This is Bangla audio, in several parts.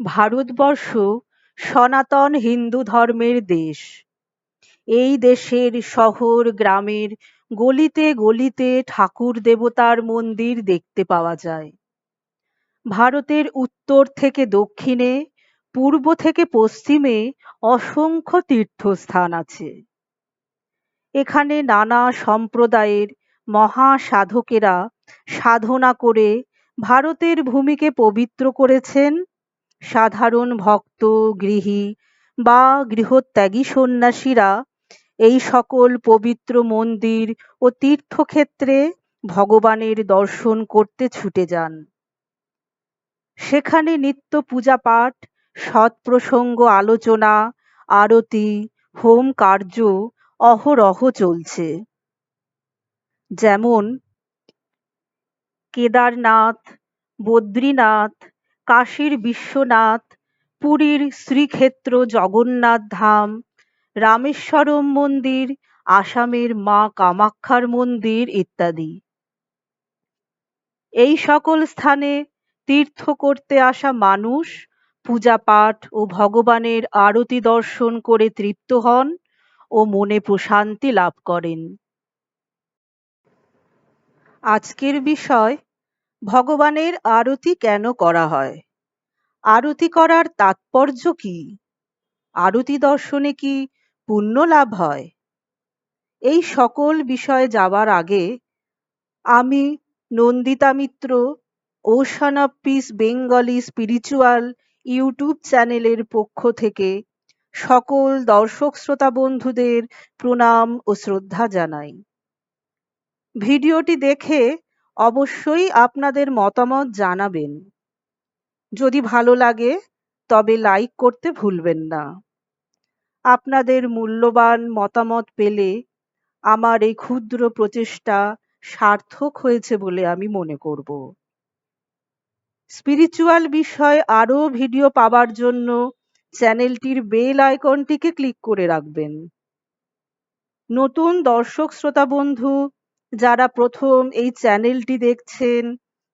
ভারতবর্ষ সনাতন হিন্দু ধর্মের দেশ। এই দেশের শহর গ্রামের গলিতে গলিতে ঠাকুর দেবতার মন্দির দেখতে পাওয়া যায়। ভারতের উত্তর থেকে দক্ষিণে, পূর্ব থেকে পশ্চিমে অসংখ্য তীর্থস্থান আছে। এখানে নানা সম্প্রদায়ের মহাসাধকেরা সাধনা করে ভারতের ভূমিকে পবিত্র করেছেন। সাধারণ ভক্ত, গৃহী বা গৃহত্যাগী সন্ন্যাসীরা এই সকল পবিত্র মন্দির ও তীর্থক্ষেত্রে ভগবানের দর্শন করতে ছুটে যান। সেখানে নিত্য পূজা পাঠ, সৎপ্রসঙ্গ আলোচনা, আরতি, হোম কার্য অহরহ চলছে। যেমন কেদারনাথ, বদ্রীনাথ, কাশীর বিশ্বনাথ, পুরীর শ্রীক্ষেত্র জগন্নাথ ধাম, রামেশ্বরম মন্দির, আসামের মা কামাখ্যার মন্দির ইত্যাদি। এই সকল স্থানে তীর্থ করতে আসা মানুষ পূজা পাঠ ও ভগবানের আরতি দর্শন করে তৃপ্ত হন ও মনে প্রশান্তি লাভ করেন। আজকের বিষয়, ভগবানের আরতি কেন করা হয়? আরতি করার তাৎপর্য কি? আরতি দর্শনে কি পুণ্য লাভ হয়? এই সকল বিষয়ে যাওয়ার আগে আমি Nandita Mitra, ocean of peace Bengali spiritual YouTube চ্যানেলের পক্ষ থেকে সকল দর্শক শ্রোতা বন্ধুদের প্রণাম ও শ্রদ্ধা জানাই। ভিডিওটি দেখে অবশ্যই আপনাদের মতামত জানাবেন। যদি ভালো লাগে তবে লাইক করতে ভুলবেন না। আপনাদের মূল্যবান মতামত পেলে আমার এই ক্ষুদ্র প্রচেষ্টা সার্থক হয়েছে বলে আমি মনে করব। স্পিরিচুয়াল বিষয়ে আরও ভিডিও পাওয়ার জন্য চ্যানেলটির বেল আইকনটিকে ক্লিক করে রাখবেন। নতুন দর্শক শ্রোতা বন্ধু যারা প্রথম এই চ্যানেলটি দেখছেন,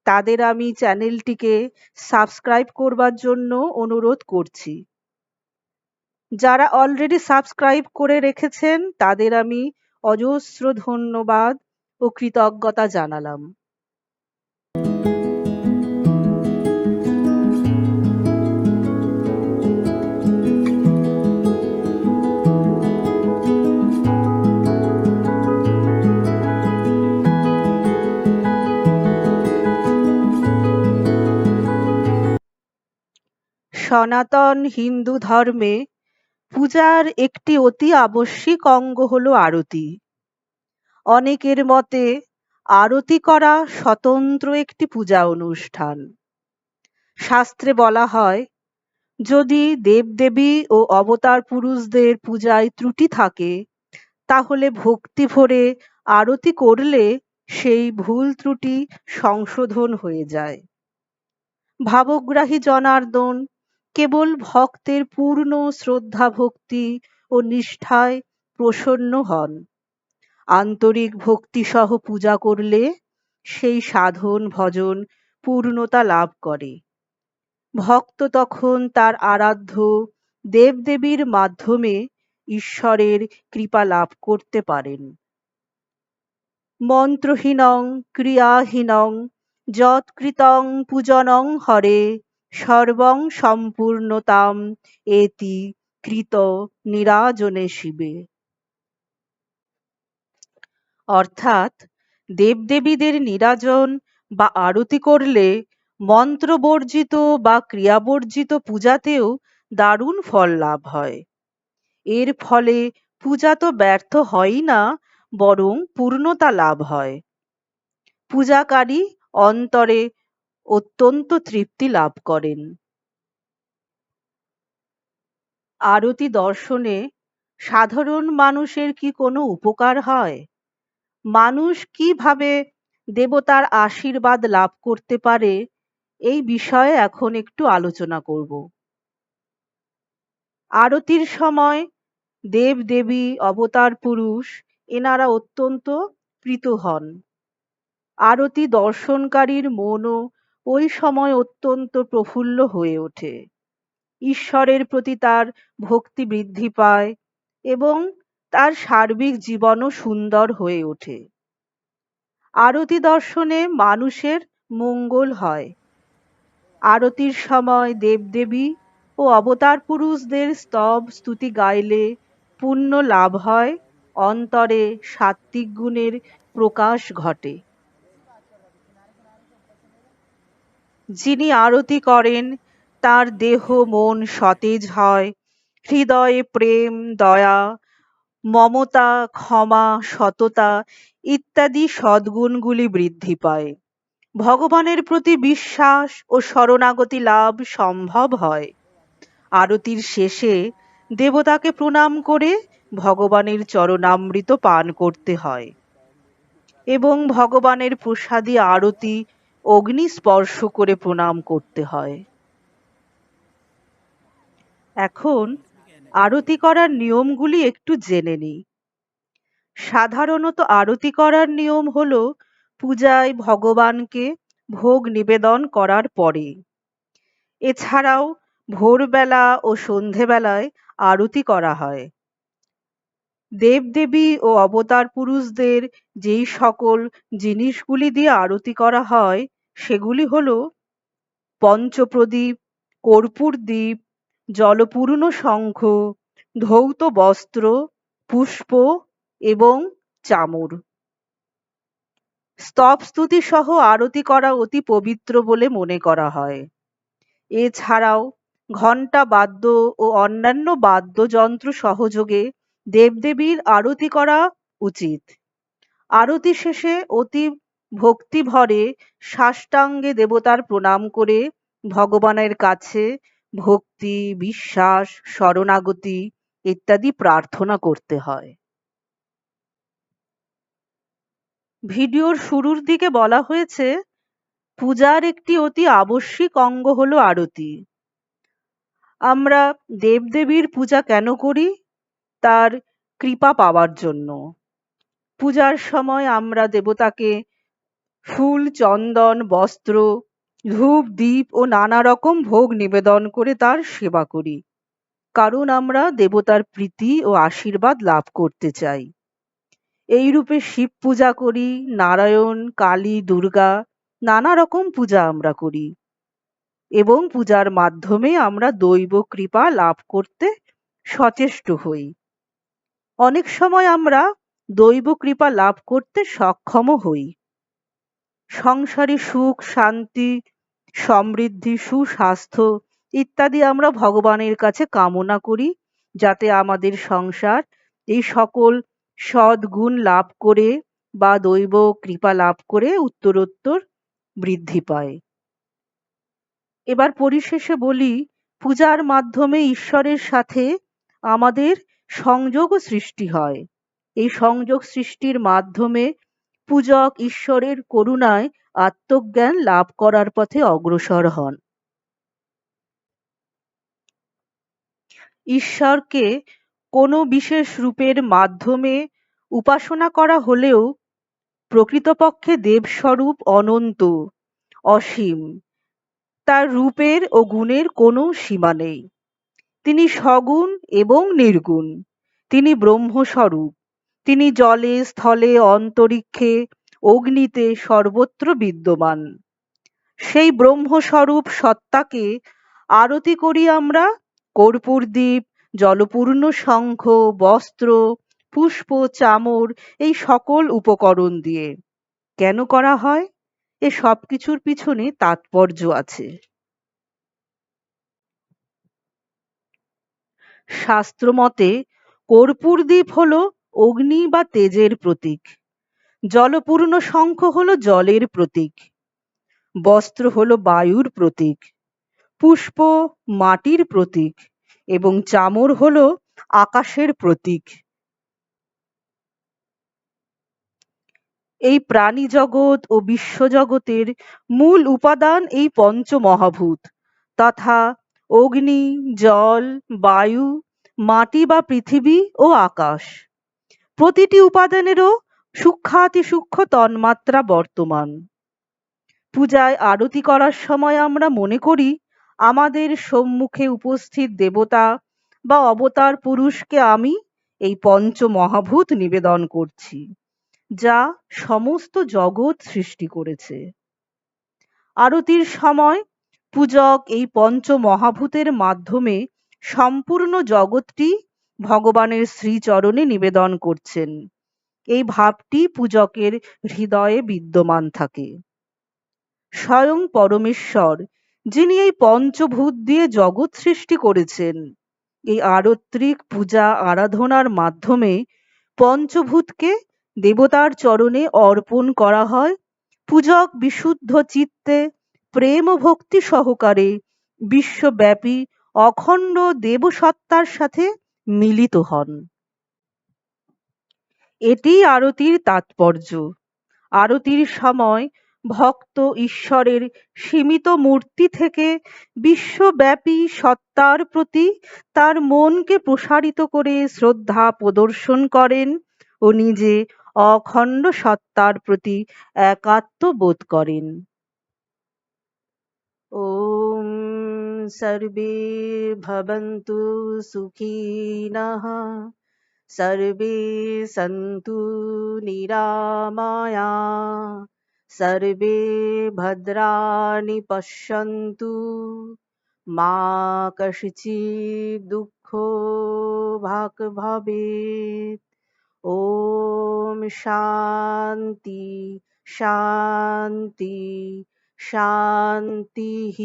তাদের আমি চ্যানেলটিকে সাবস্ক্রাইব করবার জন্য অনুরোধ করছি। যারা অলরেডি সাবস্ক্রাইব করে রেখেছেন তাদের আমি অজস্র ধন্যবাদ ও কৃতজ্ঞতা জানালাম। সনাতন হিন্দু ধর্মে পূজার একটি অতি আবশ্যিক অঙ্গ হল আরতি। অনেকের মতে আরতি করা স্বতন্ত্র একটি পূজা অনুষ্ঠান। শাস্ত্রে বলা হয়, যদি দেবদেবী ও অবতার পুরুষদের পূজায় ত্রুটি থাকে, তাহলে ভক্তি ভরে আরতি করলে সেই ভুল ত্রুটি সংশোধন হয়ে যায়। ভাবগ্রাহী জনার্দন কেবল ভক্তের পূর্ণ শ্রদ্ধা ভক্তি ও নিষ্ঠায় প্রসন্ন হন। আন্তরিক ভক্তিসহ পূজা করলে সেই সাধন ভজন পূর্ণতা লাভ করে। ভক্ত তখন তার আরাধ্য দেবদেবীর মাধ্যমে ঈশ্বরের কৃপা লাভ করতে পারেন। মন্ত্রহীনং ক্রিয়াহীনং যৎকৃতং পূজনং হরে সর্বং সম্পূর্ণতাম এতি কৃত নিরাজনে শিবে। অর্থাৎ দেবদেবীদের নিরাজন বা আরতি করলে মন্ত্রবর্জিত বা ক্রিয়াবর্জিত পূজাতেও দারুণ ফল লাভ হয়। এর ফলে পূজা তো ব্যর্থ হয়ই না, বরং পূর্ণতা লাভ হয়। পূজাকারী অন্তরে অত্যন্ত তৃপ্তি লাভ করেন। আরতি দর্শনে সাধারণ মানুষের কি কোনো উপকার হয়? মানুষ কিভাবে দেবতার আশীর্বাদ লাভ করতে পারে, এই বিষয়ে এখন একটু আলোচনা করব। আরতির সময় দেব দেবী, অবতার পুরুষ এনারা অত্যন্ত প্রীত হন। আরতি দর্শনকারীর মনও ওই সময় অত্যন্ত প্রফুল্ল হয়ে ওঠে। ঈশ্বরের প্রতি তার ভক্তি বৃদ্ধি পায় এবং তার সার্বিক জীবনও সুন্দর হয়ে ওঠে। আরতি দর্শনে মানুষের মঙ্গল হয়। আরতির সময় দেবদেবী ও অবতার পুরুষদের স্তব স্তুতি গাইলে পুণ্য লাভ হয়, অন্তরে সাত্ত্বিক গুণের প্রকাশ ঘটে। যিনি আরতি করেন তার দেহ মন সতেজ হয়, হৃদয়ে প্রেম, দয়া, মমতা, ক্ষমা, সততা ইত্যাদি সদ্গুণগুলি বৃদ্ধি পায়। ভগবানের প্রতি বিশ্বাস ও শরণাগতি লাভ সম্ভব হয়। আরতির শেষে দেবতাকে প্রণাম করে ভগবানের চরণামৃত পান করতে হয় এবং ভগবানের প্রসাদী আরতি অগ্নি স্পর্শ করে প্রণাম করতে হয়। এখন আরতি করার নিয়মগুলি একটু জেনে নিই। সাধারণত আরতি করার নিয়ম হলো পূজায় ভগবানকে ভোগ নিবেদন করার পরে। এছাড়াও ভোরবেলা ও সন্ধেবেলায় আরতি করা হয়। দেবদেবী ও অবতার পুরুষদের যেই সকল জিনিসগুলি দিয়ে আরতি করা হয় সেগুলি হলো পঞ্চপ্রদীপ, কর্পূর দ্বীপ, জলপূর্ণ শঙ্খ, ধৌত বস্ত্র, পুষ্প এবং চামর। স্তব স্তুতি সহ আরতি করা অতি পবিত্র বলে মনে করা হয়। এছাড়াও ঘণ্টা বাদ্য ও অন্যান্য বাদ্যযন্ত্র সহযোগে দেবদেবীর আরতি করা উচিত। আরতি শেষে অতি ভক্তিভরে সাষ্টাঙ্গে দেবতার প্রণাম করে ভগবানের কাছে ভক্তি, বিশ্বাস, শরণাগতি ইত্যাদি প্রার্থনা করতে হয়। ভিডিওর শুরুর দিকে বলা হয়েছে পূজার একটি অতি আবশ্যিক অঙ্গ হলো আরতি। আমরা দেবদেবীর পূজা কেন করি? তার কৃপা পাওয়ার জন্য। পূজার সময় আমরা দেবতাকে ফুল, চন্দন, বস্ত্র, ধূপ, দ্বীপ ও নানা রকম ভোগ নিবেদন করে তার সেবা করি, কারণ আমরা দেবতার প্রীতি ও আশীর্বাদ লাভ করতে চাই। এই রূপে শিব পূজা করি, নারায়ণ, কালী, দুর্গা নানা রকম পূজা আমরা করি এবং পূজার মাধ্যমে আমরা দৈব কৃপা লাভ করতে সচেষ্ট হই। অনেক সময় আমরা দৈব কৃপা লাভ করতে সক্ষমও হই। সংসারে সুখ, শান্তি, সমৃদ্ধি, সুস্বাস্থ্য ইত্যাদি আমরা ভগবানের কাছে কামনা করি, যাতে আমাদের সংসার এই সকল সদ্গুণ লাভ করে বা দৈব কৃপা লাভ করে উত্তরোত্তর বৃদ্ধি পায়। এবার পরিশেষে বলি, পূজার মাধ্যমে ঈশ্বরের সাথে আমাদের সংযোগ সৃষ্টি হয়। এই সংযোগ সৃষ্টির মাধ্যমে পূজক ঈশ্বরের করুণায় আত্মজ্ঞান লাভ করার পথে অগ্রসর হন। ঈশ্বরকে কোনো বিশেষ রূপের মাধ্যমে উপাসনা করা হলেও প্রকৃতপক্ষে দেবস্বরূপ অনন্ত, অসীম। তার রূপের ও গুণের কোনো সীমা নেই। তিনি সগুণ এবং নির্গুণ। তিনি ব্রহ্মস্বরূপ। তিনি জলে, স্থলে, অন্তরিক্ষে, অগ্নিতে সর্বত্র বিদ্যমান। সেই ব্রহ্মস্বরূপ সত্তাকে আরতি করি আমরা কর্পূর দ্বীপ, জলপূর্ণ শঙ্খ, বস্ত্র, পুষ্প, চামর এই সকল উপকরণ দিয়ে। কেন করা হয়? এ সব কিছুর পিছনে তাৎপর্য আছে। শাস্ত্রমতে কর্পূর দ্বীপ হলো অগ্নি বা তেজের প্রতীক, জলপূর্ণ শঙ্খ হলো জলের প্রতীক, বস্ত্র হলো বায়ুর প্রতীক, পুষ্প মাটির প্রতীক এবং চামর হলো আকাশের প্রতীক। এই প্রাণী জগৎ ও বিশ্বজগতের মূল উপাদান এই পঞ্চমহাভূত তথা অগ্নি, জল, বায়ু, মাটি বা পৃথিবী ও আকাশ। প্রতিটি উপাদানেরও সূক্ষ্মাতিসূক্ষ্ম তন্মাত্রা বর্তমান। পূজায় আরতি করার সময় আমরা মনে করি আমাদের সম্মুখে উপস্থিত দেবতা বা অবতার পুরুষকে আমি এই পঞ্চমহাভূত নিবেদন করছি, যা সমস্ত জগৎ সৃষ্টি করেছে। আরতির সময় পূজক এই পঞ্চমহাভূতের মাধ্যমে সম্পূর্ণ জগৎটি ভগবানের শ্রীচরণে নিবেদন করছেন। এই ভাবটি পূজকের হৃদয়ে বিদ্যমান থাকে। স্বয়ং পরমেশ্বর, যিনি এই পঞ্চভূত দিয়ে জগৎ সৃষ্টি করেছেন, এই আরত্রিক পূজা আরাধনার মাধ্যমে পঞ্চভূতকে দেবতার চরণে অর্পণ করা হয়। পূজক বিশুদ্ধ চিত্তে প্রেম ও ভক্তি সহকারে বিশ্বব্যাপী অখণ্ড দেবসত্তার সাথে মিলিত হন। এটি আরতির তাৎপর্য। আরতির সময় ভক্ত ঈশ্বরের সীমিত মূর্তি থেকে বিশ্বব্যাপী সত্তার প্রতি তার মনকে প্রসারিত করে শ্রদ্ধা প্রদর্শন করেন ও নিজে অখণ্ড সত্তার প্রতি একাত্ম বোধ করেন। ওম সর্বে ভবন্তু সুখিনঃ, सर्वे सन्तु निरामया, सर्वे भद्राणि पश्यन्तु, मा कश्चित् दुःखो भाग् भवेत्। ॐ शान्ति शान्ति शान्तिः।